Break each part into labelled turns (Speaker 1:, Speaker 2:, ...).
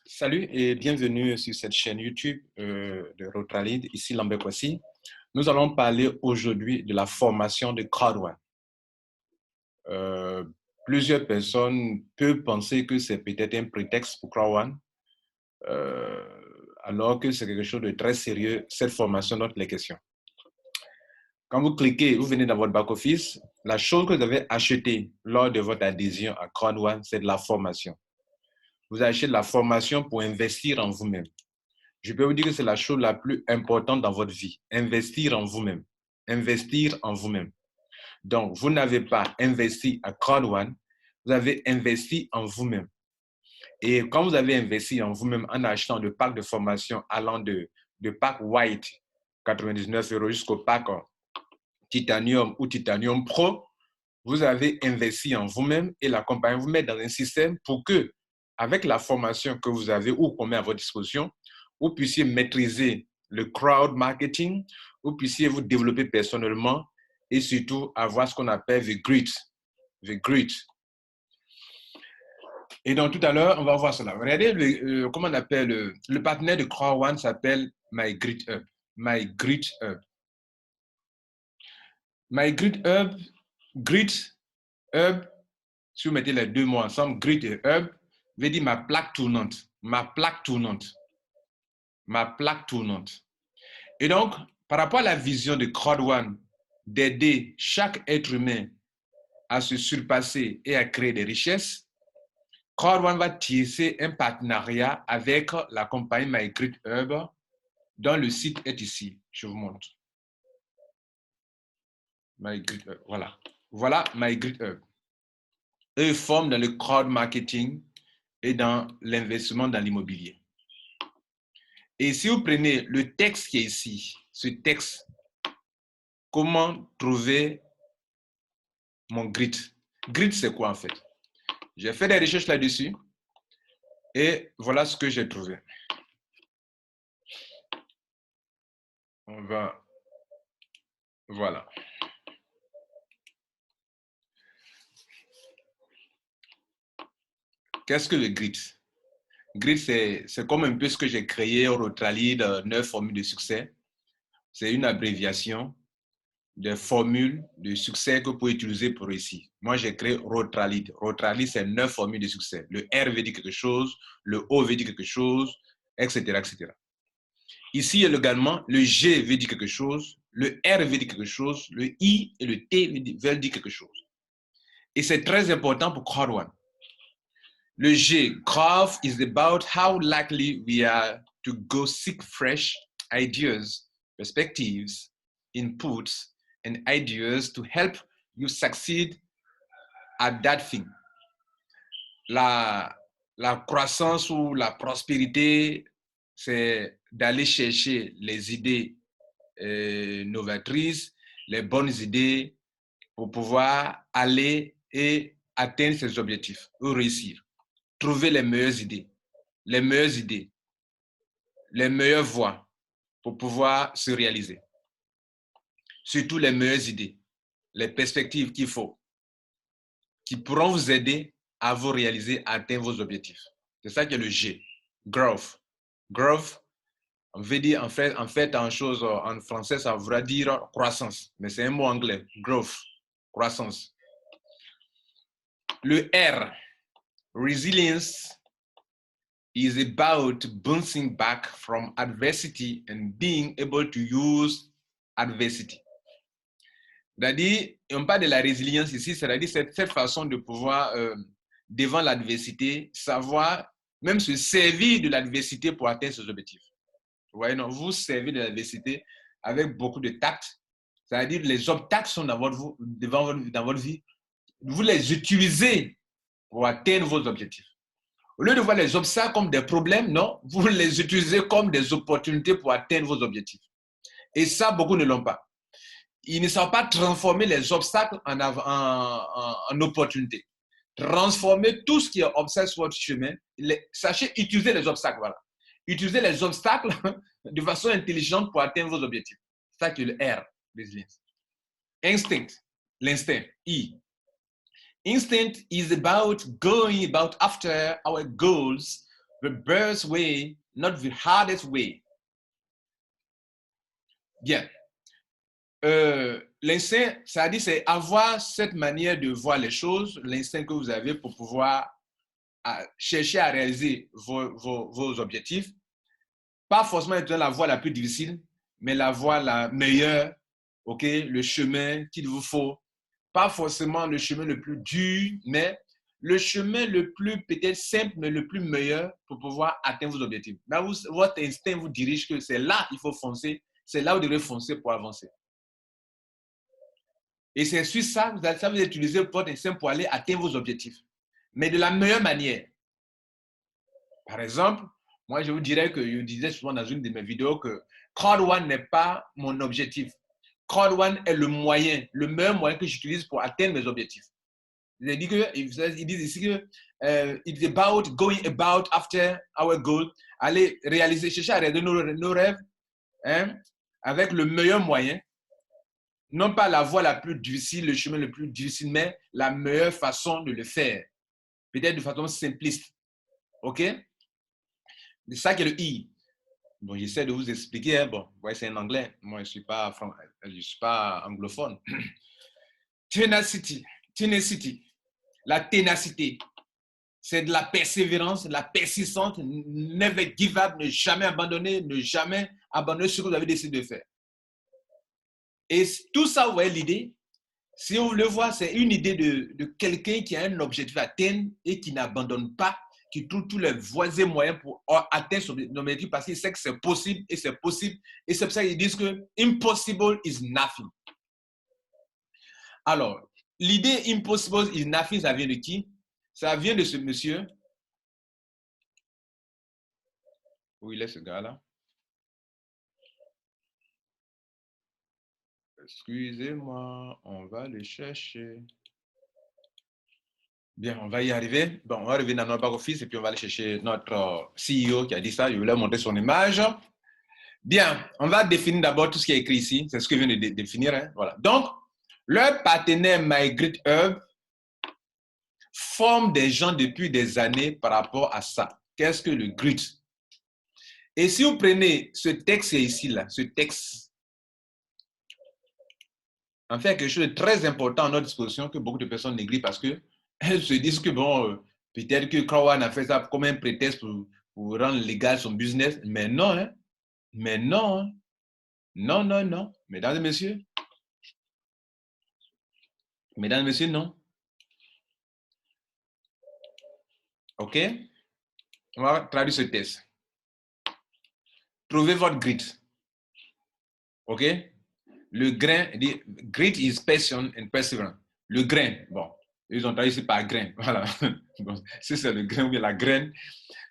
Speaker 1: Salut et bienvenue sur cette chaîne YouTube de Rotralid, ici Lambert Kwasi. Nous allons parler aujourd'hui de la formation de Crowd1. Plusieurs personnes peuvent penser que c'est peut-être un prétexte pour Crowd1, alors que c'est quelque chose de très sérieux, cette formation dont les questions. Quand vous cliquez, vous venez dans votre back-office, la chose que vous avez achetée lors de votre adhésion à Crowd1, c'est de la formation. Vous achetez de la formation pour investir en vous-même. Je peux vous dire que c'est la chose la plus importante dans votre vie. Investir en vous-même. Investir en vous-même. Donc, vous n'avez pas investi à Crowd1, vous avez investi en vous-même. Et quand vous avez investi en vous-même en achetant le pack de formation allant de pack White, 99 € jusqu'au pack Titanium ou Titanium Pro, vous avez investi en vous-même et la compagnie vous met dans un système pour que, avec la formation que vous avez ou qu'on met à votre disposition, vous puissiez maîtriser le crowd marketing, vous puissiez vous développer personnellement et surtout avoir ce qu'on appelle the grit. The grit. Et donc tout à l'heure, on va voir cela. Regardez, comment on appelle, le partenaire de Crowd1 s'appelle My Grit Hub. My Grit Hub. My Grit Hub, Grit Hub, si vous mettez les deux mots ensemble, Grit et Hub, veut dire ma plaque tournante. Ma plaque tournante. Ma plaque tournante. Et donc, par rapport à la vision de Crowd1 d'aider chaque être humain à se surpasser et à créer des richesses, Crowd1 va tisser un partenariat avec la compagnie My Grit Hub, dont le site est ici. Je vous montre. My Grit Hub, voilà. Voilà My Grit Hub. Eux forment dans le crowd marketing et dans l'investissement dans l'immobilier. Et si vous prenez le texte qui est ici, ce texte, comment trouver mon grit? Grit, c'est quoi en fait? J'ai fait des recherches là-dessus et voilà ce que j'ai trouvé. On va... Voilà. Qu'est-ce que le grit? Grit, c'est comme un peu ce que j'ai créé au Rotralid, 9 formules de succès. C'est une abréviation des formules de succès que vous pouvez utiliser pour réussir. Moi, j'ai créé Rotralid. Rotralid, c'est 9 formules de succès. Le R veut dire quelque chose, le O veut dire quelque chose, etc., etc. Ici, également, le G veut dire quelque chose, le R veut dire quelque chose, le I et le T veulent dire quelque chose. Et c'est très important pour Crowd1. Le G, growth is about how likely we are to go seek fresh ideas, perspectives, inputs, and ideas to help you succeed at that thing. La croissance ou la prospérité, c'est d'aller chercher les idées novatrices, les bonnes idées pour pouvoir aller et atteindre ses objectifs ou réussir. Trouver les meilleures idées, les meilleures voies pour pouvoir se réaliser. Surtout les meilleures idées, les perspectives qu'il faut, qui pourront vous aider à vous réaliser, à atteindre vos objectifs. C'est ça qui est le G, growth. Growth, on veut dire en fait en français, ça voudra dire croissance, mais c'est un mot anglais, growth, croissance. Le R, resilience, is about bouncing back from adversity and being able to use adversity. C'est-à-dire, on parle de la résilience ici, c'est-à-dire cette façon de pouvoir, devant l'adversité, savoir même se servir de l'adversité pour atteindre ses objectifs. Vous voyez, non, vous servez de l'adversité avec beaucoup de tact, c'est-à-dire les obstacles sont dans votre vie, vous les utilisez pour atteindre vos objectifs. Au lieu de voir les obstacles comme des problèmes, non, vous les utilisez comme des opportunités pour atteindre vos objectifs. Et ça, beaucoup ne l'ont pas. Ils ne savent pas transformer les obstacles en opportunités. Transformer tout ce qui est obstacle sur votre chemin. Sachez utiliser les obstacles, voilà. Utilisez les obstacles de façon intelligente pour atteindre vos objectifs. C'est ça qui est le R, résilience. Instinct, l'instinct, I. Instinct is about going about after our goals the best way, not the hardest way. Bien. L'instinct, ça dit, c'est avoir cette manière de voir les choses, l'instinct que vous avez pour pouvoir chercher à réaliser vos objectifs. Pas forcément être la voie la plus difficile, mais la voie la meilleure, ok, le chemin qu'il vous faut. Pas forcément le chemin le plus dur, mais le chemin le plus peut-être simple, mais le plus meilleur pour pouvoir atteindre vos objectifs. Là, votre instinct vous dirige que c'est là qu'il faut foncer, c'est là où vous devrez foncer pour avancer. Et c'est sur ça que vous utilisez votre instinct pour aller atteindre vos objectifs. Mais de la meilleure manière. Par exemple, moi, je vous dirais que je disais souvent dans une de mes vidéos que Crowd One n'est pas mon objectif. Crowd One est le meilleur moyen que j'utilise pour atteindre mes objectifs. Ils disent ici que it's about going about after our goal, aller réaliser, chercher à réaliser nos rêves hein, avec le meilleur moyen. Non pas la voie la plus difficile, le chemin le plus difficile, mais la meilleure façon de le faire. Peut-être de façon simpliste. OK? C'est ça qui est le I. Bon, j'essaie de vous expliquer. Hein. Bon, vous voyez, c'est en anglais. Moi, je ne suis pas anglophone. Tenacity. La ténacité. C'est de la persévérance, de la persistance. Never give up, ne jamais abandonner ce que vous avez décidé de faire. Et tout ça, vous voyez l'idée, si on le voit, c'est une idée de quelqu'un qui a un objectif à atteindre et qui n'abandonne pas, qui trouve tous les voies et moyens pour atteindre son objectif parce qu'il sait que c'est possible et c'est possible. Et c'est pour ça qu'ils disent que impossible is nothing. Alors, l'idée impossible is nothing, ça vient de qui? Ça vient de ce monsieur. Où il est ce gars-là? Excusez-moi, on va le chercher. Bien, on va y arriver. Bon, on va revenir dans notre back-office et puis on va aller chercher notre CEO qui a dit ça. Je vais leur montrer son image. Bien, on va définir d'abord tout ce qui est écrit ici. C'est ce que je viens de définir. Hein? Voilà. Donc, leur partenaire My Great Hub forme des gens depuis des années par rapport à ça. Qu'est-ce que le grit? Et si vous prenez ce texte ici, là, ce texte, en fait, quelque chose de très important à notre disposition que beaucoup de personnes négligent parce qu'elles se disent que, bon, peut-être que Crowd One a fait ça comme un prétexte pour rendre légal son business. Mais non, hein? Mais non, hein? Non, non, non. Mesdames et messieurs. Mesdames et messieurs, non. OK? On va traduire ce test. Trouvez votre grit. OK? Le grain, dit grit is passion and perseverance. Le grain, bon, ils ont traduit ici par grain. Voilà. Bon, si c'est le grain ou bien la graine,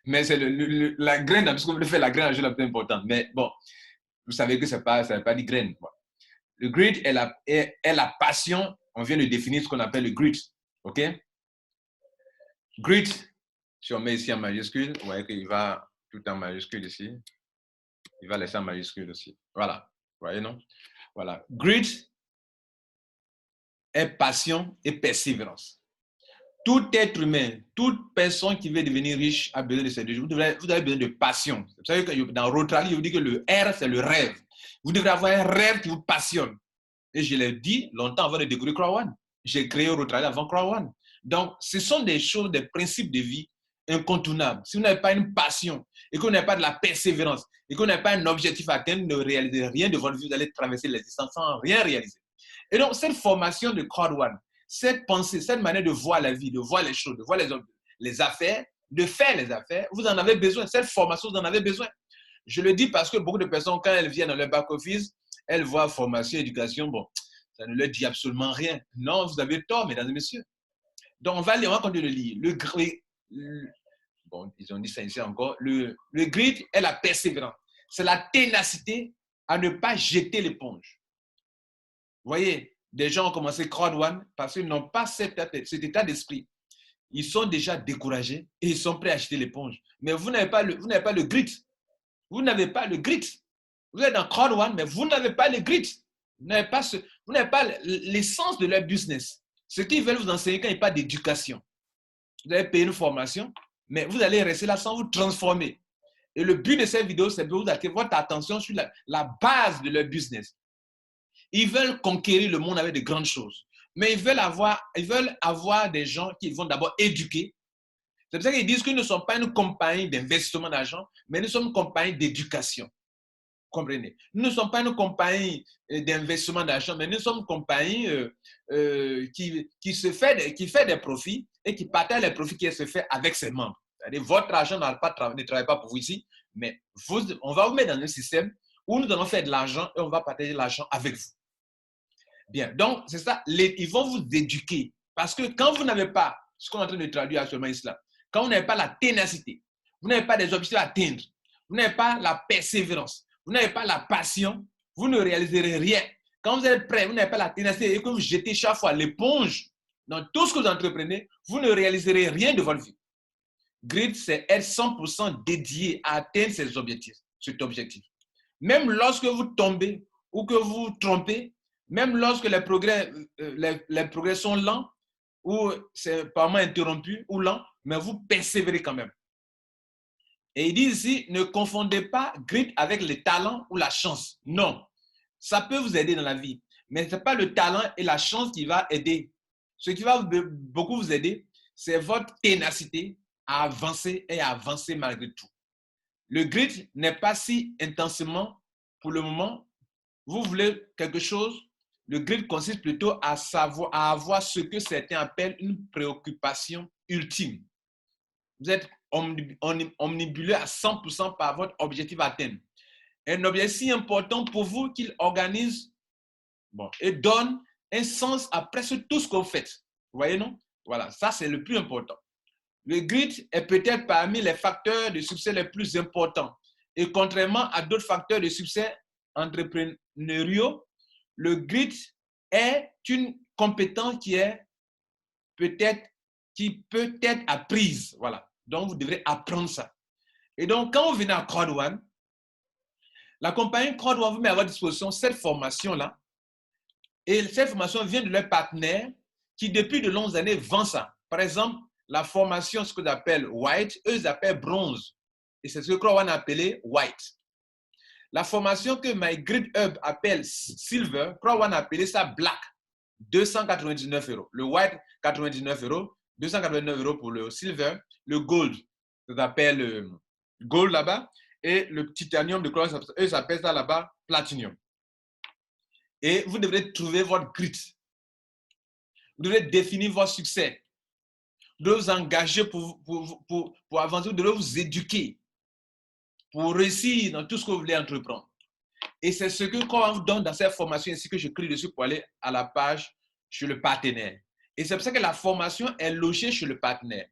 Speaker 1: mais c'est la graine, parce qu'on veut faire la graine, c'est la plus importante. Mais bon, vous savez que ça ne veut pas dire graine. Bon. Le grit est la passion. On vient de définir ce qu'on appelle le grit. OK? Grit, si on met ici en majuscule, vous voyez qu'il va tout en majuscule ici. Il va laisser en majuscule aussi. Voilà. Vous voyez, non? Voilà. Grit est passion et persévérance. Tout être humain, toute personne qui veut devenir riche a besoin de ces deux choses. Vous avez besoin de passion. Vous savez que dans Rotary, je vous dis que le R, c'est le rêve. Vous devrez avoir un rêve qui vous passionne. Et je l'ai dit longtemps avant de découvrir Crowd One. J'ai créé Rotary avant Crowd One. Donc, ce sont des choses, des principes de vie incontournables. Si vous n'avez pas une passion et que vous n'avez pas de la persévérance et que vous n'avez pas un objectif à atteindre, ne réalisez rien de votre vie, vous allez traverser l'existence sans rien réaliser. Et donc, cette formation de Crowd One, cette pensée, cette manière de voir la vie, de voir les choses, de voir les affaires, de faire les affaires, vous en avez besoin. Cette formation, vous en avez besoin. Je le dis parce que beaucoup de personnes, quand elles viennent dans leur back-office, elles voient formation, éducation, bon, ça ne leur dit absolument rien. Non, vous avez tort, mesdames et messieurs. Donc, on va continuer de lire. Bon, ils ont dit ça ici encore. Le grit est la persévérance. C'est la ténacité à ne pas jeter l'éponge. Vous voyez, des gens ont commencé Crowd One parce qu'ils n'ont pas cet état d'esprit. Ils sont déjà découragés et ils sont prêts à jeter l'éponge. Mais vous n'avez pas le grit. Vous n'avez pas le grit. Vous êtes dans Crowd One, mais vous n'avez pas le grit. Vous n'avez pas l'essence de leur business. Ce qu'ils veulent vous enseigner quand il n'y a pas d'éducation. Vous avez payé une formation, mais vous allez rester là sans vous transformer. Et le but de cette vidéo, c'est de vous attirer votre attention sur la base de leur business. Ils veulent conquérir le monde avec de grandes choses. Mais ils veulent avoir des gens qui vont d'abord éduquer. C'est pour ça qu'ils disent que nous ne sommes pas une compagnie d'investissement d'argent, mais nous sommes une compagnie d'éducation. Comprenez? Nous ne sommes pas une compagnie d'investissement d'argent, mais nous sommes une compagnie qui fait des profits et qui partage les profits qui se fait avec ses membres. C'est-à-dire, votre argent ne travaille pas pour vous ici, mais on va vous mettre dans un système où nous allons faire de l'argent et on va partager l'argent avec vous. Bien, donc c'est ça, ils vont vous éduquer. Parce que quand vous n'avez pas, ce qu'on est en train de traduire actuellement ici, quand vous n'avez pas la ténacité, vous n'avez pas des objectifs à atteindre, vous n'avez pas la persévérance, vous n'avez pas la passion, vous ne réaliserez rien. Quand vous êtes prêt, vous n'avez pas la ténacité et que vous jetez chaque fois l'éponge dans tout ce que vous entreprenez, vous ne réaliserez rien de votre vie. Grit, c'est être 100% dédié à atteindre cet objectif. Même lorsque vous tombez ou que vous vous trompez, même lorsque les progrès sont lents ou c'est par moment interrompu ou lent, mais vous persévérez quand même. Et il dit ici, ne confondez pas grit avec le talent ou la chance. Non, ça peut vous aider dans la vie, mais ce n'est pas le talent et la chance qui va aider. Ce qui va beaucoup vous aider, c'est votre ténacité à avancer et à avancer malgré tout. Le grit n'est pas si intensément pour le moment. Vous voulez quelque chose, le grit consiste plutôt à avoir ce que certains appellent une préoccupation ultime. Vous êtes omnibulé à 100% par votre objectif à atteindre. Un objectif si important pour vous qu'il organise et donne un sens à presque tout ce que vous faites. Vous voyez, non? Voilà, ça c'est le plus important. Le grit est peut-être parmi les facteurs de succès les plus importants. Et contrairement à d'autres facteurs de succès entrepreneuriaux, le grit est une compétence qui peut être apprise. Voilà. Donc, vous devrez apprendre ça. Et donc, quand vous venez à Crowd1, la compagnie Crowd1 vous met à votre disposition cette formation-là. Et cette formation vient de leur partenaire qui, depuis de longues années, vend ça. Par exemple, la formation, ce que j'appelle white, eux, ils appellent bronze. Et c'est ce que Crowd1 a appelé white. La formation que My Grit Hub appelle silver, Crowd1 a appelé ça black. 299 €. Le white, 99 €. 289 € pour le silver. Le gold, ça s'appelle gold là-bas. Et le titanium de Crowd1, eux, ça s'appelle ça là-bas platinum. Et vous devrez trouver votre grit. Vous devrez définir votre succès. Vous devez vous engager pour avancer. Vous devez vous éduquer pour réussir dans tout ce que vous voulez entreprendre. Et c'est ce que quand on vous donne dans cette formation, ainsi que je clique dessus pour aller à la page chez le partenaire. Et c'est pour ça que la formation est logée chez le partenaire.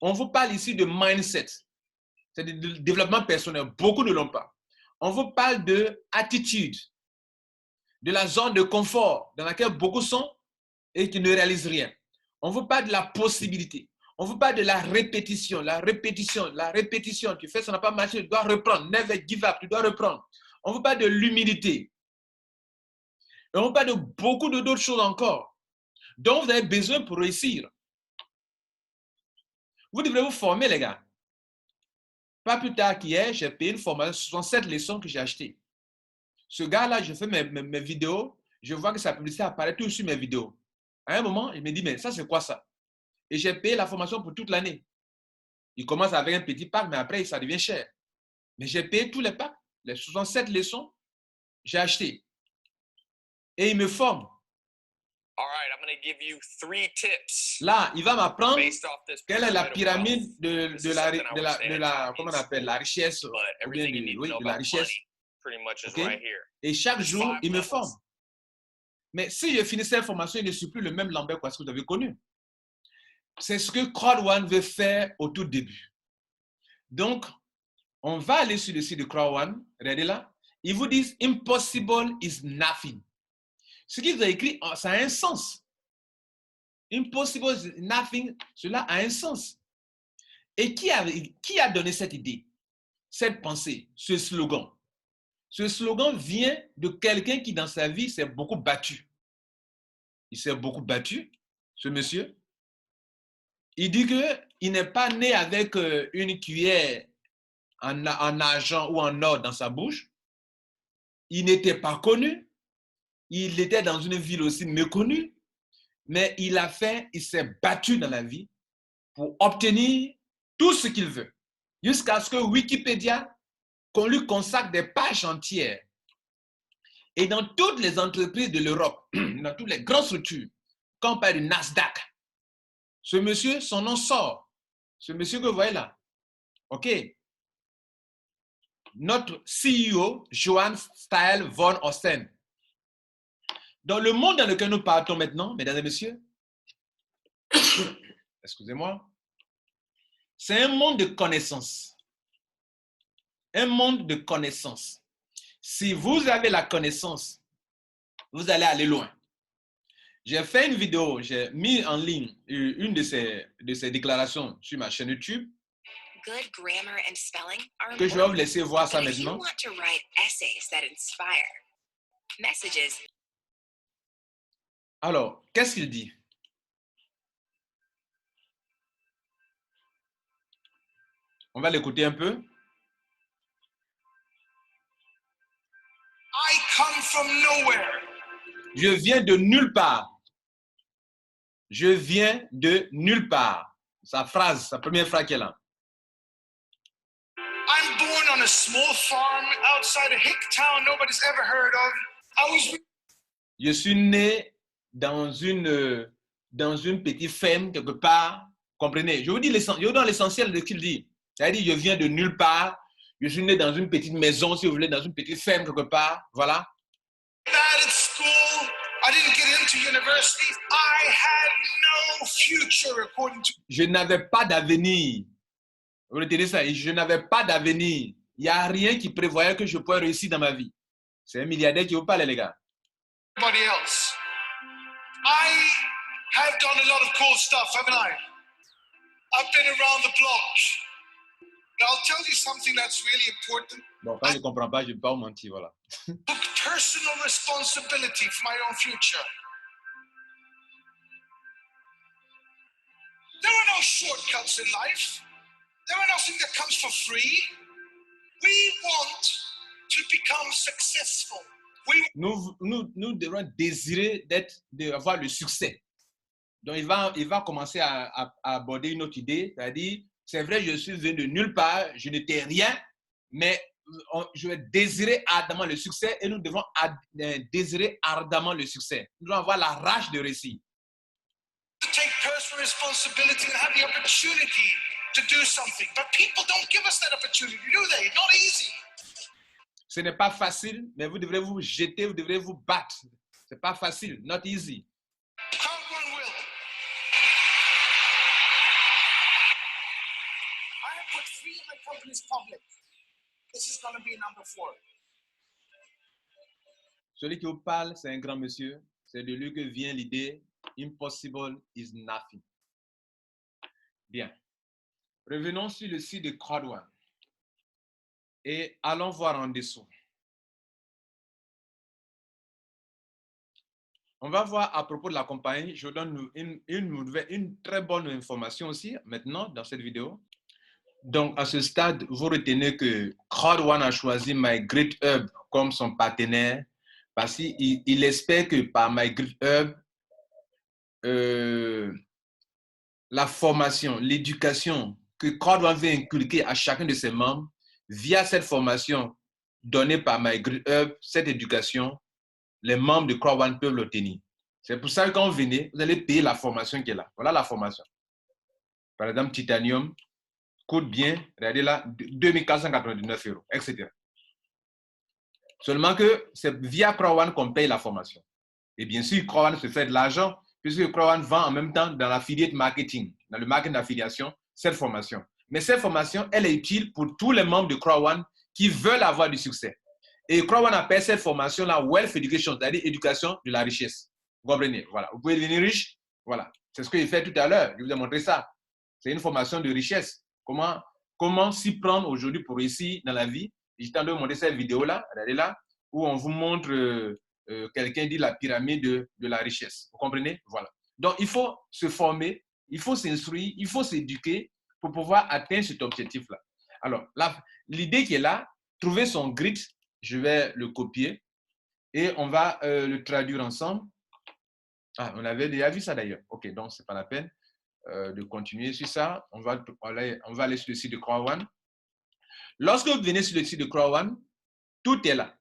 Speaker 1: On vous parle ici de mindset. C'est du développement personnel. Beaucoup ne l'ont pas. On vous parle de attitude, de la zone de confort dans laquelle beaucoup sont et qui ne réalisent rien. On vous parle de la possibilité. On vous parle de la répétition, la répétition, la répétition. Tu fais, ça n'a pas marché, tu dois reprendre. Never give up, tu dois reprendre. On vous parle de l'humilité. Et on vous parle de beaucoup d'autres choses encore dont vous avez besoin pour réussir. Vous devrez vous former, les gars. Pas plus tard qu'hier, j'ai payé une formation, 67 leçons que j'ai achetées. Ce gars-là, je fais mes vidéos, je vois que sa publicité apparaît tout sur mes vidéos. À un moment, il me dit, mais ça, c'est quoi ça? Et j'ai payé la formation pour toute l'année. Il commence avec un petit pack, mais après, ça devient cher. Mais j'ai payé tous les packs, les 67 leçons, j'ai acheté. Et il me forme. Là, il va m'apprendre quelle est la pyramide de la comment on appelle, la richesse, ou bien de la richesse. Okay? Et chaque jour, il me forme. Mais si je finis cette formation, il ne suis plus le même Lambert que ce que vous avez connu. C'est ce que Crowd1 veut faire au tout début. Donc, on va aller sur le site de Crowd1. Regardez là. Ils vous disent « Impossible is nothing ». Ce qu'ils ont écrit, ça a un sens. Impossible is nothing, cela a un sens. Et qui a donné cette idée, cette pensée, ce slogan? Ce slogan vient de quelqu'un qui, dans sa vie, s'est beaucoup battu. Il s'est beaucoup battu, ce monsieur. Il dit que il n'est pas né avec une cuillère en argent ou en or dans sa bouche. Il n'était pas connu. Il était dans une ville aussi méconnue. Mais il s'est battu dans la vie pour obtenir tout ce qu'il veut. Jusqu'à ce que Wikipédia, qu'on lui consacre des pages entières. Et dans toutes les entreprises de l'Europe, dans toutes les grandes structures, quand on parle du Nasdaq, ce monsieur, son nom sort. Ce monsieur que vous voyez là. OK. Notre CEO, Johann Stael von Osten. Dans le monde dans lequel nous partons maintenant, mesdames et messieurs, excusez-moi, c'est un monde de connaissances. Un monde de connaissances. Si vous avez la connaissance, vous allez aller loin. J'ai fait une vidéo, j'ai mis en ligne une de ces déclarations sur ma chaîne YouTube.
Speaker 2: Good grammar and spelling are
Speaker 1: Que je vais vous laisser voir ça
Speaker 2: but if you
Speaker 1: maintenant.
Speaker 2: want to write essays that inspire, messages.
Speaker 1: Alors, qu'est-ce qu'il dit? On va l'écouter un peu.
Speaker 3: I come from nowhere.
Speaker 1: Je viens de nulle part. Je viens de nulle part. Sa phrase, sa première phrase qu'elle a.
Speaker 3: I'm born on a small farm outside of Hicktown nobody's ever heard of.
Speaker 1: Je suis né dans une petite ferme quelque part. Comprenez? Je vous donne l'essentiel de ce qu'il dit. C'est-à-dire, je viens de nulle part. Je suis né dans une petite maison, si vous voulez, dans une petite ferme quelque part. Voilà.
Speaker 3: Bad at school. I didn't get into university. I had no future according to.
Speaker 1: Je n'avais pas d'avenir. Vous retenez ça? Je n'avais pas d'avenir. Il n'y a rien qui prévoyait que je pourrais réussir dans ma vie. C'est un milliardaire qui vous parle, les gars.
Speaker 3: Everybody else. I have done a lot of cool stuff, haven't I? I've been around the block. Now, I'll tell you something that's really important.
Speaker 1: Bon, quand je ne comprends pas, je ne peux pas vous mentir, voilà.
Speaker 3: Took personal responsibility for my own future. There are no shortcuts in life. There are nothing that comes for free. We want to become successful.
Speaker 1: Nous devons désirer d'avoir le succès. Donc, il va commencer à aborder une autre idée, c'est-à-dire, c'est vrai, je suis venu de nulle part, je n'étais rien, mais je vais désirer ardemment le succès et nous devons désirer ardemment le succès. Nous devons avoir la rage de réussir.
Speaker 3: Take personal responsibility and have the opportunity to do something. But people don't give us that opportunity, do they? Not easy.
Speaker 1: Ce n'est pas facile, mais vous devrez vous jeter, vous devrez vous battre. Ce n'est pas facile, not easy.
Speaker 3: Count one will. I have put 3 of my companies public. This is going to be number 4.
Speaker 1: Celui qui vous parle, c'est un grand monsieur. C'est de lui que vient l'idée impossible is nothing. Bien. Revenons sur le site de Crowd1 et allons voir en dessous. On va voir à propos de la compagnie. Je vous donne une très bonne information aussi maintenant dans cette vidéo. Donc, à ce stade, vous retenez que Crowd1 a choisi MyGreatHub comme son partenaire parce qu'il espère que par MyGreatHub, la formation, l'éducation que Crowd1 veut inculquer à chacun de ses membres, via cette formation donnée par MyGreatHub, cette éducation, les membres de Crowd1 peuvent l'obtenir. C'est pour ça que quand vous venez, vous allez payer la formation qui est là. Voilà la formation. Par exemple, Titanium coûte bien, regardez là, 2499 €, etc. Seulement que c'est via Crowd1 qu'on paye la formation. Et bien sûr, Crowd1 se fait de l'argent puisque Crowd1 vend en même temps dans l'affiliate marketing, dans le marketing d'affiliation, cette formation. Mais cette formation, elle est utile pour tous les membres de Crowd1 qui veulent avoir du succès. Et Crowd1 appelle cette formation-là Wealth Education, c'est-à-dire éducation de la richesse. Vous comprenez? Voilà. Vous pouvez devenir riche. Voilà. C'est ce que j'ai fait tout à l'heure. Je vous ai montré ça. C'est une formation de richesse. Comment s'y prendre aujourd'hui pour réussir dans la vie. J'étais en train de montrer cette vidéo-là, regardez là, où on vous montre quelqu'un dit la pyramide de la richesse. Vous comprenez? Voilà. Donc, il faut se former, il faut s'instruire, il faut s'éduquer pour pouvoir atteindre cet objectif-là. Alors, l'idée qui est là, trouver son grid, je vais le copier et on va le traduire ensemble. Ah, on avait déjà vu ça d'ailleurs. OK, donc ce n'est pas la peine de continuer sur ça. On va aller sur le site de Crowd1. Lorsque vous venez sur le site de Crowd1, tout est là.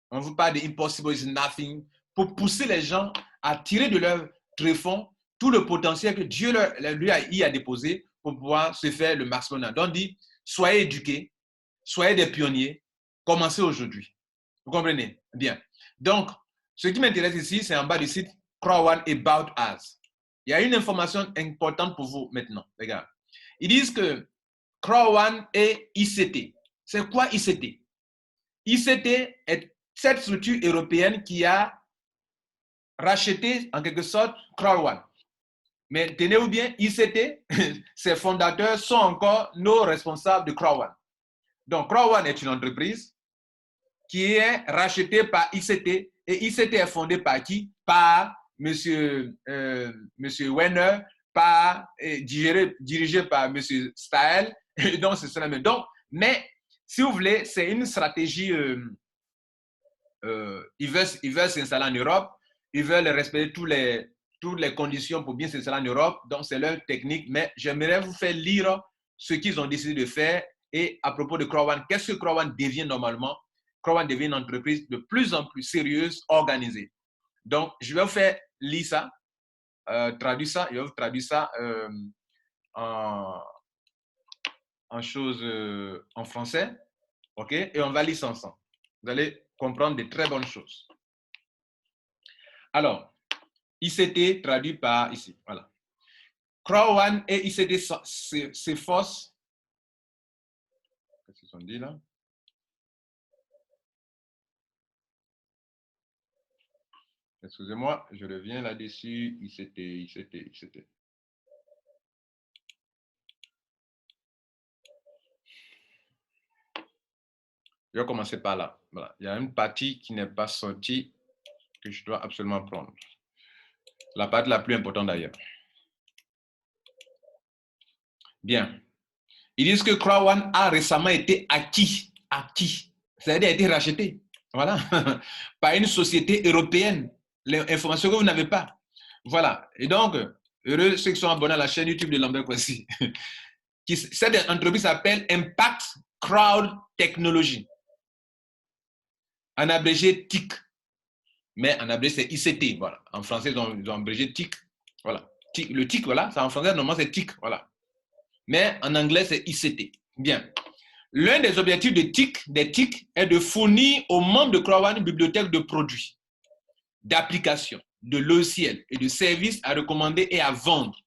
Speaker 1: On vous parle de Impossible is Nothing pour pousser les gens à tirer de leur tréfonds tout le potentiel que Dieu lui a déposé pour pouvoir se faire le maximum. Donc, dit, soyez éduqués, soyez des pionniers, commencez aujourd'hui. Vous comprenez? Bien. Donc, ce qui m'intéresse ici, c'est en bas du site Crowd1 About Us. Il y a une information importante pour vous maintenant, les gars. Ils disent que Crowd1 est ICT. C'est quoi ICT? ICT est cette structure européenne qui a racheté en quelque sorte Crowd1. Mais tenez-vous bien, ICT, ses fondateurs sont encore nos responsables de Crowd1. Donc, Crowd1 est une entreprise qui est rachetée par ICT et ICT est fondée par qui? Par Monsieur Werner, dirigé par M. Staël. Donc, c'est cela même. Donc, mais, si vous voulez, c'est une stratégie. Ils veulent s'installer en Europe. Ils veulent respecter toutes les conditions pour bien s'installer en Europe. Donc, c'est leur technique. Mais j'aimerais vous faire lire ce qu'ils ont décidé de faire. Et à propos de Crowd1, qu'est-ce que Crowd1 devient normalement? Crowd1 devient une entreprise de plus en plus sérieuse, organisée. Donc, je vais vous faire lire ça, traduire ça. Je vais vous traduire ça en français. OK? Et on va lire ça ensemble. Vous allez comprendre de très bonnes choses. Alors, ICT traduit par ici. Voilà. Crowd1 et ICT s'efforcent. Qu'est-ce qu'ils ont dit là? Excusez-moi, je reviens là-dessus. ICT. Je vais commencer par là. Voilà. Il y a une partie qui n'est pas sortie que je dois absolument prendre. La partie la plus importante d'ailleurs. Bien. Ils disent que Crowd1 a récemment été acquis. C'est-à-dire a été racheté. Voilà. Par une société européenne. L'information que vous n'avez pas. Voilà. Et donc, heureux ceux qui sont abonnés à la chaîne YouTube de Lambert Kwesi. Cette entreprise s'appelle Impact Crowd Technology. En abrégé TIC. Mais en abrégé, c'est ICT. Voilà. En français, ils ont abrégé TIC. Voilà. Le TIC, voilà. En français, normalement, c'est TIC. Voilà. Mais en anglais, c'est ICT. Bien. L'un des objectifs des TIC est de fournir aux membres de Crowd1 une bibliothèque de produits, d'applications, de logiciels et de services à recommander et à vendre.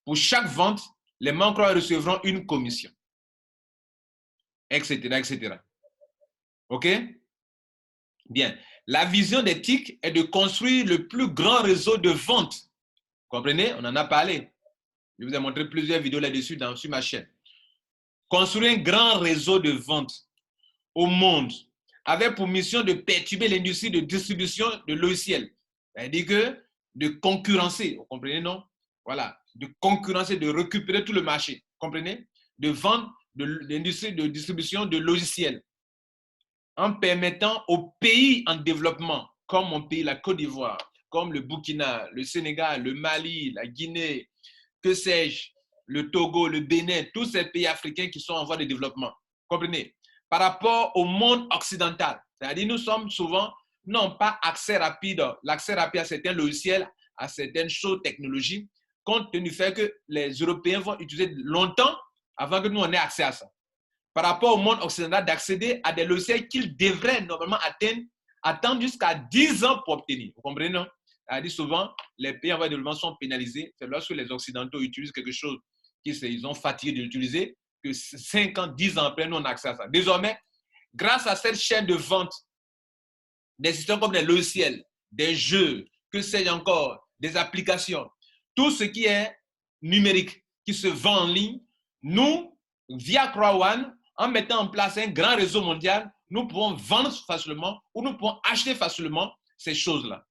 Speaker 1: Pour chaque vente, les membres Crowd1 recevront une commission, etc. OK? Bien. La vision des TIC est de construire le plus grand réseau de vente. Vous comprenez? On en a parlé. Je vous ai montré plusieurs vidéos là-dessus sur ma chaîne. Construire un grand réseau de vente au monde avec pour mission de perturber l'industrie de distribution de logiciels. C'est-à-dire que de concurrencer, vous comprenez, non? Voilà, de concurrencer, de récupérer tout le marché, vous comprenez? De vendre de l'industrie de distribution de logiciels en permettant aux pays en développement, comme mon pays, la Côte d'Ivoire, comme le Burkina, le Sénégal, le Mali, la Guinée, que sais-je, le Togo, le Bénin, tous ces pays africains qui sont en voie de développement. Comprenez? Par rapport au monde occidental, c'est-à-dire nous sommes souvent, non pas accès rapide, l'accès rapide à certains logiciels, à certaines choses, technologies, compte tenu du fait que les Européens vont utiliser longtemps avant que nous on ait accès à ça. Par rapport au monde occidental, d'accéder à des logiciels qu'ils devraient normalement attendre jusqu'à 10 ans pour obtenir. Vous comprenez, non? C'est-à-dire souvent, les pays en voie de développement sont pénalisés. C'est lorsque les Occidentaux utilisent quelque chose qu'ils ont fatigué de l'utiliser, que 5 ans, 10 ans après, nous on a accès à ça. Désormais, grâce à cette chaîne de vente, des systèmes comme des logiciels, des jeux, que sais-je encore, des applications, tout ce qui est numérique, qui se vend en ligne, nous, via Crowd1, en mettant en place un grand réseau mondial, nous pouvons vendre facilement ou nous pouvons acheter facilement ces choses-là.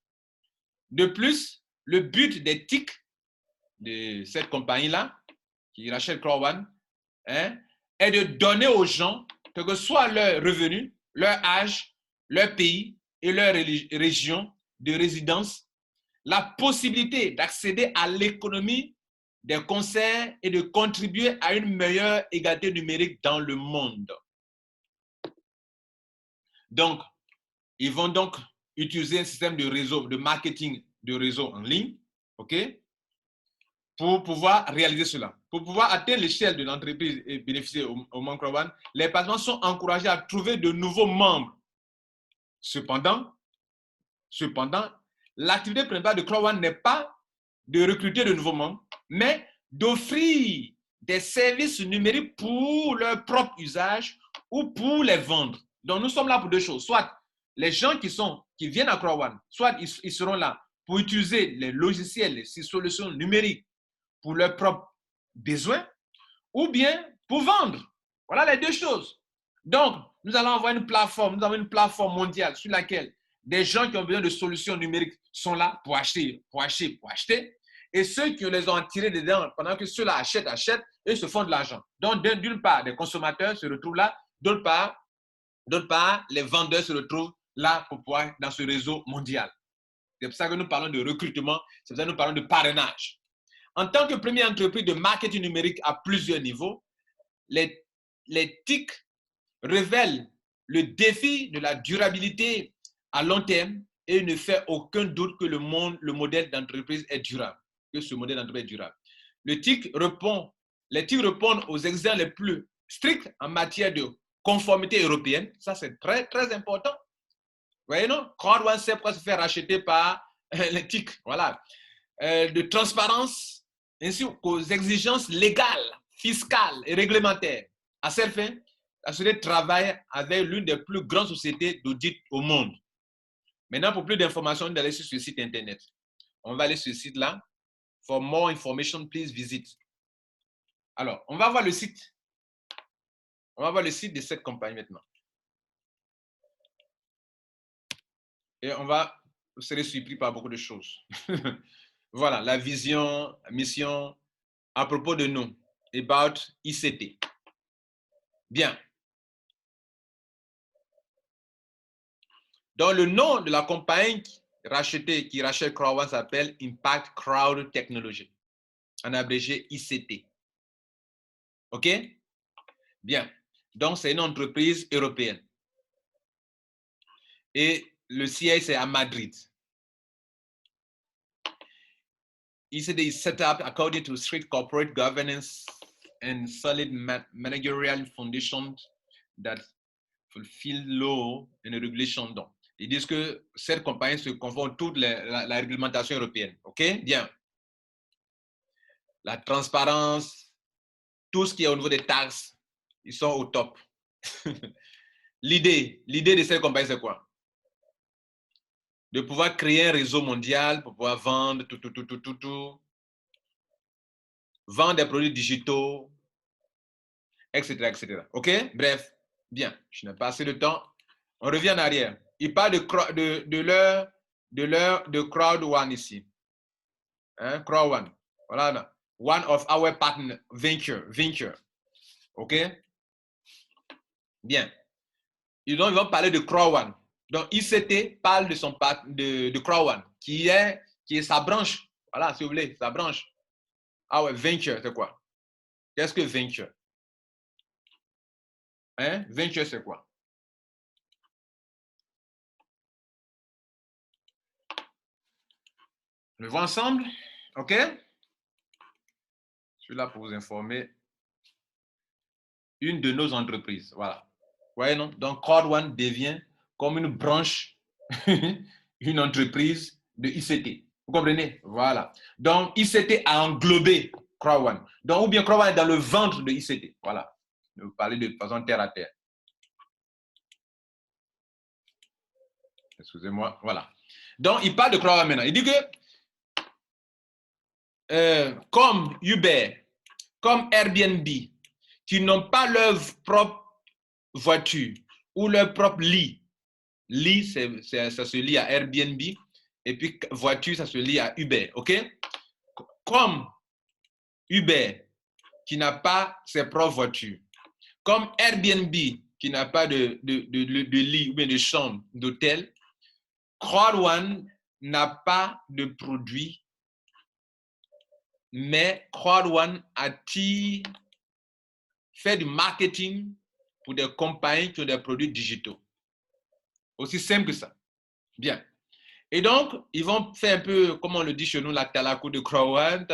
Speaker 1: De plus, le but des TIC, de cette compagnie-là, qui rachète Crowd1, hein, est de donner aux gens, quel que soit leur revenu, leur âge, leur pays et leur région de résidence, la possibilité d'accéder à l'économie des concerts et de contribuer à une meilleure égalité numérique dans le monde. Donc, ils vont donc utiliser un système de réseau, de marketing de réseau en ligne, OK, pour pouvoir réaliser cela. Pour pouvoir atteindre l'échelle de l'entreprise et bénéficier au membre Crowd1, les participants sont encouragés à trouver de nouveaux membres. Cependant, l'activité principale de Crowd1 n'est pas de recruter de nouveaux membres, mais d'offrir des services numériques pour leur propre usage ou pour les vendre. Donc, nous sommes là pour deux choses. Soit les gens qui viennent à Crowd1, soit ils seront là pour utiliser les logiciels, les solutions numériques pour leurs propres besoins, ou bien pour vendre. Voilà les deux choses. Donc, nous allons avoir une plateforme, nous avons une plateforme mondiale sur laquelle des gens qui ont besoin de solutions numériques sont là pour acheter. Et ceux qui les ont tirés dedans, pendant que ceux-là achètent, et se font de l'argent. Donc, d'une part, les consommateurs se retrouvent là, d'autre part, les vendeurs se retrouvent là pour pouvoir dans ce réseau mondial. C'est pour ça que nous parlons de recrutement, c'est pour ça que nous parlons de parrainage. En tant que première entreprise de marketing numérique à plusieurs niveaux, les TIC révèlent le défi de la durabilité à long terme et il ne fait aucun doute que le modèle d'entreprise est durable, que ce modèle d'entreprise est durable. Les TIC répondent aux exigences les plus strictes en matière de conformité européenne. Ça, c'est très, très important. Vous voyez, non? Crowd1 sait pourquoi se faire racheter par les TIC. Voilà. De transparence, ainsi qu'aux exigences légales, fiscales et réglementaires. À cette fin, la société travaille avec l'une des plus grandes sociétés d'audit au monde. Maintenant, pour plus d'informations, on va aller sur ce site internet. On va aller sur ce site-là. For more information, please visit. Alors, on va voir le site. On va voir le site de cette compagnie maintenant. Et vous serez surpris par beaucoup de choses. Voilà, la vision, la mission, à propos de nous, about ICT. Bien. Donc, le nom de la compagnie qui rachète Crowd1 s'appelle Impact Crowd Technology, en abrégé ICT. OK? Bien. Donc, c'est une entreprise européenne. Et le siège, c'est à Madrid. ICT is set up according to strict corporate governance and solid managerial foundations that fulfill law and regulation. Donc, ils disent que cette compagnie se conforme à toute la réglementation européenne. OK? Bien. La transparence, tout ce qui est au niveau des taxes, ils sont au top. L'idée de cette compagnie, c'est quoi? De pouvoir créer un réseau mondial pour pouvoir vendre tout. Vendre des produits digitaux, etc. OK? Bref, bien, je n'ai pas assez de temps. On revient en arrière. Il parle de Crowd1 ici. Hein? Crowd1. Voilà. One of our partner venture. OK? Bien. Ils vont parler de Crowd1. Donc, ICT parle de Crowd1, qui est sa branche. Voilà, si vous voulez, sa branche. Ah ouais, venture, c'est quoi? Qu'est-ce que venture? Hein? Venture, c'est quoi? On le voit ensemble? OK? Je suis là pour vous informer. Une de nos entreprises. Voilà. Vous voyez, non? Donc, Crowd1 devient comme une branche, une entreprise de ICT. Vous comprenez? Voilà. Donc, ICT a englobé Crowd1. Donc, ou bien Crowd1 est dans le ventre de ICT. Voilà. Je vais vous parler de façon terre à terre. Excusez-moi. Voilà. Donc, il parle de Crowd1 maintenant. Il dit que comme Uber, comme Airbnb, qui n'ont pas leur propre voiture ou leur propre lit. Lit, ça se lie à Airbnb. Et puis, voiture, ça se lie à Uber. OK? Comme Uber, qui n'a pas ses propres voitures, comme Airbnb, qui n'a pas de lit ou bien de chambre d'hôtel, Crowd1 n'a pas de produit, mais Crowd1 attire, fait du marketing pour des compagnies qui ont des produits digitaux. Aussi simple que ça. Bien. Et donc, ils vont faire un peu, comme on le dit chez nous, la talaco de Crowd1.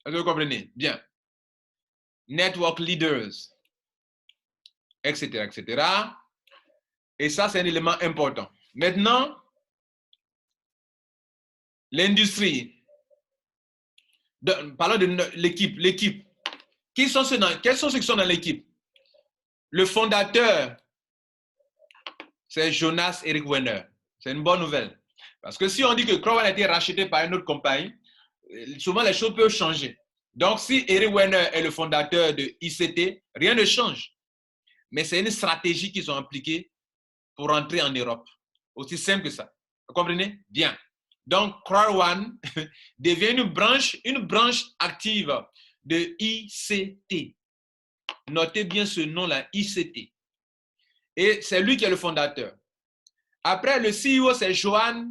Speaker 1: Est-ce que vous comprenez? Bien. Network leaders, etc., etc. Et ça, c'est un élément important. Maintenant, l'industrie. Parlons de l'équipe. L'équipe. Quels sont ceux qui sont dans l'équipe? Le fondateur, c'est Jonas Eric Werner. C'est une bonne nouvelle. Parce que si on dit que Crowd1 a été racheté par une autre compagnie, souvent les choses peuvent changer. Donc, si Eric Werner est le fondateur de ICT, rien ne change. Mais c'est une stratégie qu'ils ont appliquée pour entrer en Europe. Aussi simple que ça. Vous comprenez? Bien. Donc, Crowd1 devient une branche active de ICT. Notez bien ce nom-là, ICT. Et c'est lui qui est le fondateur. Après, le CEO, c'est Johan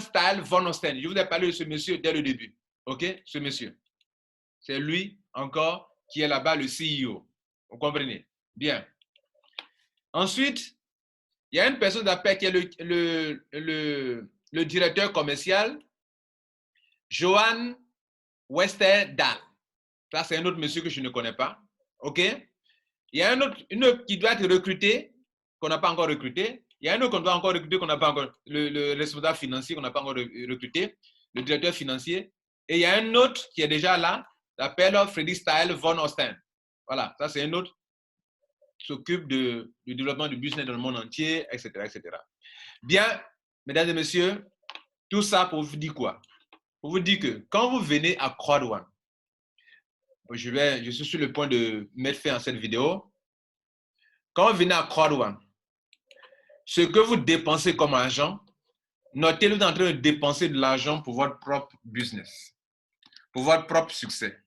Speaker 1: Stahl von Osten. Je vous ai parlé de ce monsieur dès le début. OK? Ce monsieur. C'est lui, encore, qui est là-bas, le CEO. Vous comprenez? Bien. Ensuite, il y a une personne d'appel qui est le directeur commercial, Johan Westerdahl. Ça, c'est un autre monsieur que je ne connais pas. OK? Il y a une autre qui doit être recruté, qu'on n'a pas encore recruté. Il y a un autre qu'on doit encore recruter, qu'on n'a pas encore, le responsable financier qu'on n'a pas encore recruté, le directeur financier. Et il y a un autre qui est déjà là, s'appelle Freddy Stahl von Osten. Voilà, ça c'est un autre qui s'occupe du développement du business dans le monde entier, etc., etc. Bien, mesdames et messieurs, tout ça pour vous dire quoi? Pour vous dire que quand vous venez à Crowd1, je suis sur le point de mettre fin à cette vidéo. Quand vous venez à Crowd1, ce que vous dépensez comme argent, notez, vous êtes en train de dépenser de l'argent pour votre propre business, pour votre propre succès.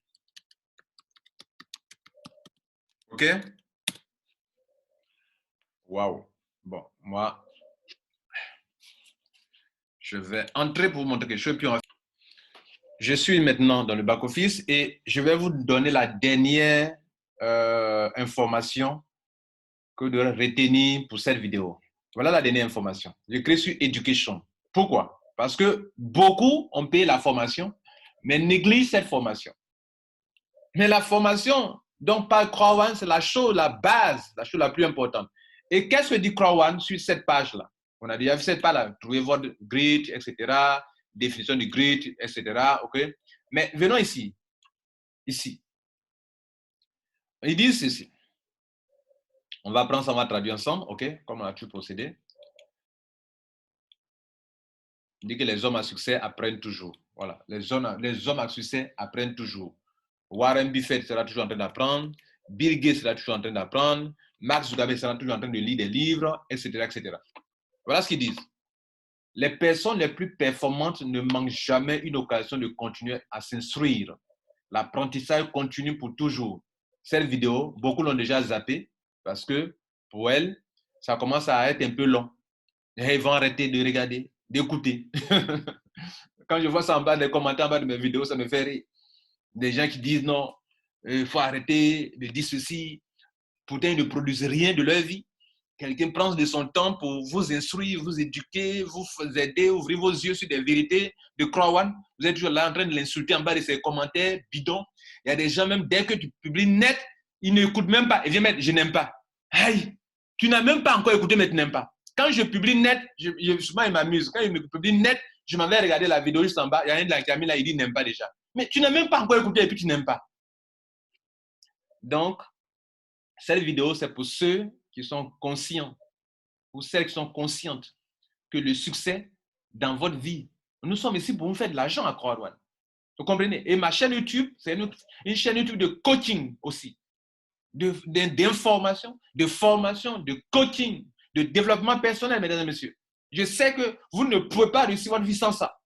Speaker 1: OK? Waouh. Bon, moi, je vais entrer pour vous montrer quelque chose. Puis je suis maintenant dans le back-office et je vais vous donner la dernière information que vous devrez retenir pour cette vidéo. Voilà la dernière information. Je clique sur Education. Pourquoi? Parce que beaucoup ont payé la formation, mais négligent cette formation. Mais la formation dont parle Crowd1, c'est la chose, la base, la chose la plus importante. Et qu'est-ce que dit Crowd1 sur cette page-là? On a déjà vu cette page-là. Trouvez votre grid, etc. Définition du grid, etc. OK? Mais venons ici. Ici. Ils disent ceci. On va prendre ça, on va traduire ensemble. OK? Comme on a pu procéder. Il dit que les hommes à succès apprennent toujours. Voilà. Les hommes à succès apprennent toujours. Warren Buffett sera toujours en train d'apprendre. Bill Gates sera toujours en train d'apprendre. Mark Zuckerberg sera toujours en train de lire des livres, etc., etc. Voilà ce qu'ils disent. Les personnes les plus performantes ne manquent jamais une occasion de continuer à s'instruire. L'apprentissage continue pour toujours. Cette vidéo, beaucoup l'ont déjà zappée parce que pour elles, ça commence à être un peu long. Et ils vont arrêter de regarder, d'écouter. Quand je vois ça en bas des commentaires, en bas de mes vidéos, ça me fait rire. Des gens qui disent non, il faut arrêter de dire ceci. Pourtant, ils ne produisent rien de leur vie. Quelqu'un prend de son temps pour vous instruire, vous éduquer, vous aider, ouvrir vos yeux sur des vérités de Crowd1. Vous êtes toujours là en train de l'insulter en bas de ses commentaires bidons. Il y a des gens, même dès que tu publies net, ils n'écoutent même pas. Ils viennent mettre « je n'aime pas ». Aïe, tu n'as même pas encore écouté, mais tu n'aimes pas. Quand je publie net, souvent il m'amuse. Quand il publie net, je m'en vais regarder la vidéo juste en bas. Il y a un de la Camille là, il dit « n'aime pas déjà ». Mais tu n'as même pas encore écouté et puis tu n'aimes pas. Donc, cette vidéo, c'est pour ceux qui sont conscients, pour celles qui sont conscientes que le succès dans votre vie, nous sommes ici pour vous faire de l'argent à Crowd1. Vous comprenez? Et ma chaîne YouTube, c'est une chaîne YouTube de coaching aussi, d'information, de formation, de coaching, de développement personnel, mesdames et messieurs. Je sais que vous ne pouvez pas réussir votre vie sans ça.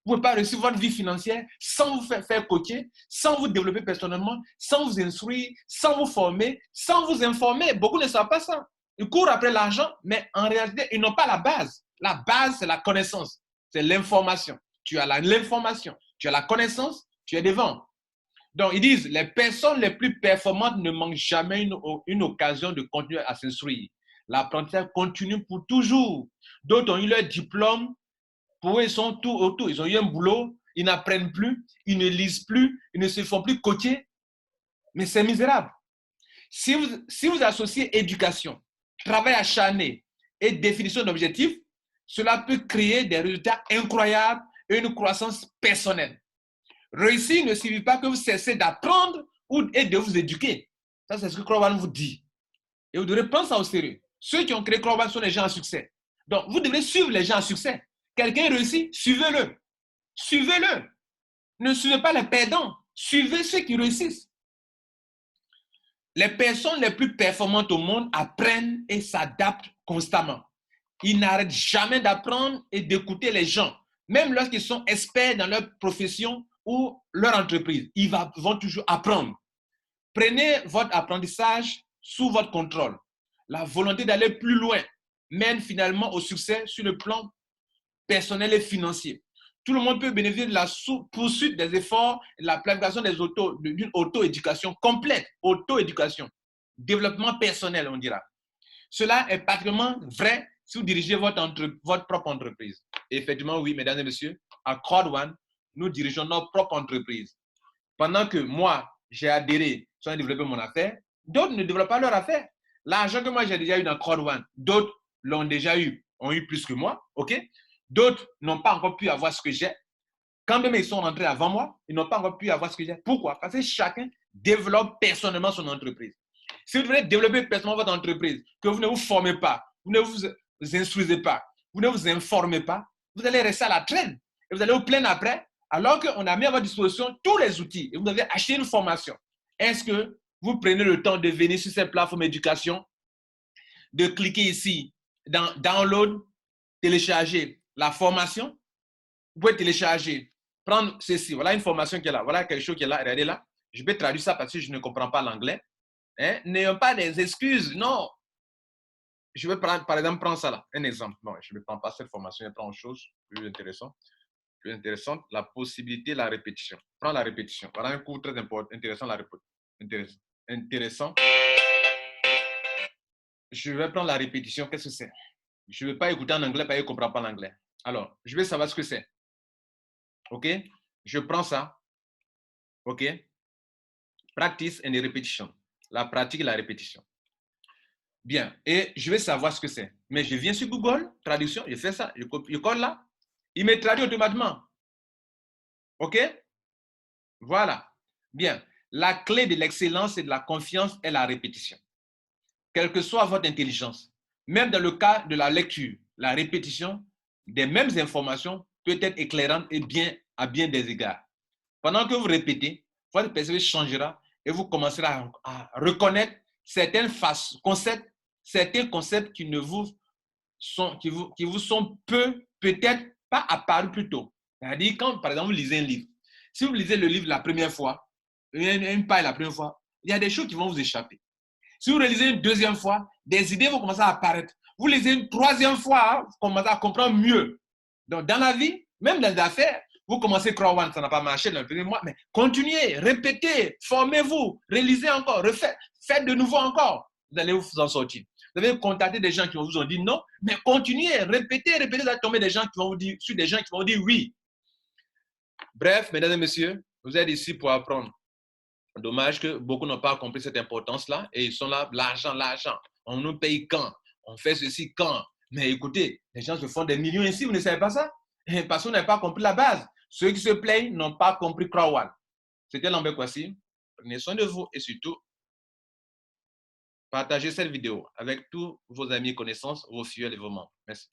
Speaker 1: Vous ne pouvez pas réussir votre vie financière sans vous faire coacher, sans vous développer personnellement, sans vous instruire, sans vous former, sans vous informer. Beaucoup ne savent pas ça. Ils courent après l'argent, mais en réalité, ils n'ont pas la base. La base, c'est la connaissance, c'est l'information. Tu as l'information, tu as la connaissance, tu es devant. Donc, ils disent, les personnes les plus performantes ne manquent jamais une occasion de continuer à s'instruire. L'apprentissage continue pour toujours. D'autres ont eu leur diplôme, pour eux, ils sont tout autour. Ils ont eu un boulot, ils n'apprennent plus, ils ne lisent plus, ils ne se font plus coacher. Mais c'est misérable. Si vous associez éducation, travail acharné et définition d'objectifs, cela peut créer des résultats incroyables et une croissance personnelle. Réussir ne signifie pas que vous cessez d'apprendre et de vous éduquer. Ça, c'est ce que Crowell vous dit. Et vous devrez prendre ça au sérieux. Ceux qui ont créé Crowell sont les gens à succès. Donc, vous devrez suivre les gens à succès. Quelqu'un réussit, suivez-le. Suivez-le. Ne suivez pas les perdants. Suivez ceux qui réussissent. Les personnes les plus performantes au monde apprennent et s'adaptent constamment. Ils n'arrêtent jamais d'apprendre et d'écouter les gens, même lorsqu'ils sont experts dans leur profession ou leur entreprise. Ils vont toujours apprendre. Prenez votre apprentissage sous votre contrôle. La volonté d'aller plus loin mène finalement au succès sur le plan personnel et financier. Tout le monde peut bénéficier de la poursuite des efforts et de la planification d'une auto-éducation complète. Auto-éducation. Développement personnel, on dira. Cela est particulièrement vrai si vous dirigez votre propre entreprise. Et effectivement, oui, mesdames et messieurs, à Crowd1, nous dirigeons notre propre entreprise. Pendant que moi, j'ai adhéré, j'ai développé mon affaire, d'autres ne développent pas leur affaire. L'argent que moi, j'ai déjà eu dans Crowd1, d'autres l'ont déjà eu, ont eu plus que moi, ok? D'autres n'ont pas encore pu avoir ce que j'ai. Quand même ils sont rentrés avant moi, ils n'ont pas encore pu avoir ce que j'ai. Pourquoi? Parce que chacun développe personnellement son entreprise. Si vous voulez développer personnellement votre entreprise, que vous ne vous formez pas, vous ne vous instruisez pas, vous ne vous informez pas, vous allez rester à la traîne. Et vous allez vous plaindre après, alors qu'on a mis à votre disposition tous les outils et vous avez acheté une formation. Est-ce que vous prenez le temps de venir sur cette plateforme d'éducation, de cliquer ici dans Download, télécharger la formation? Vous pouvez télécharger, prendre ceci. Voilà une formation qui est là. Voilà quelque chose qui est là. Regardez là. Je vais traduire ça parce que je ne comprends pas l'anglais. Hein? N'ayons pas des excuses. Non. Je vais prendre, par exemple, prendre ça là. Un exemple. Non, je ne prends pas cette formation. Je prends une chose plus intéressante. Plus intéressante. La possibilité de la répétition. Prends la répétition. Voilà un cours très important. Intéressant. Intéressant. Je vais prendre la répétition. Qu'est-ce que c'est? Je ne vais pas écouter en anglais parce que je ne comprends pas l'anglais. Alors, je vais savoir ce que c'est. OK? Je prends ça. OK? Practice and repetition. La pratique et la répétition. Bien. Et je vais savoir ce que c'est. Mais je viens sur Google, traduction, je fais ça, je colle là. Il me traduit automatiquement. OK? Voilà. Bien. La clé de l'excellence et de la confiance est la répétition. Quelle que soit votre intelligence, même dans le cas de la lecture, la répétition des mêmes informations peut être éclairante et à bien des égards. Pendant que vous répétez, votre perception changera et vous commencerez à reconnaître certains concepts qui vous sont peut-être pas apparus plus tôt. C'est-à-dire quand, par exemple, vous lisez un livre. Si vous lisez le livre la première fois, une page la première fois, il y a des choses qui vont vous échapper. Si vous relisez une deuxième fois, des idées vont commencer à apparaître. Vous lisez une troisième fois, vous commencez à comprendre mieux. Donc, dans la vie, même dans les affaires, vous commencez à croire, ça n'a pas marché dans le premier mois, mais continuez, répétez, formez-vous, réalisez encore, faites de nouveau encore. Vous allez vous en sortir. Vous allez contacter des gens qui vous ont dit non, mais continuez, répétez, vous allez tomber sur des gens qui vont vous dire oui. Bref, mesdames et messieurs, vous êtes ici pour apprendre. Dommage que beaucoup n'ont pas compris cette importance-là et ils sont là, l'argent. On nous paye quand? On fait ceci quand? Mais écoutez, les gens se font des millions ici, vous ne savez pas ça? Parce qu'on n'a pas compris la base. Ceux qui se plaignent n'ont pas compris Crowell. C'était Lambert Kwasi. Prenez soin de vous et surtout, partagez cette vidéo avec tous vos amis, connaissances, vos fioles et vos membres. Merci.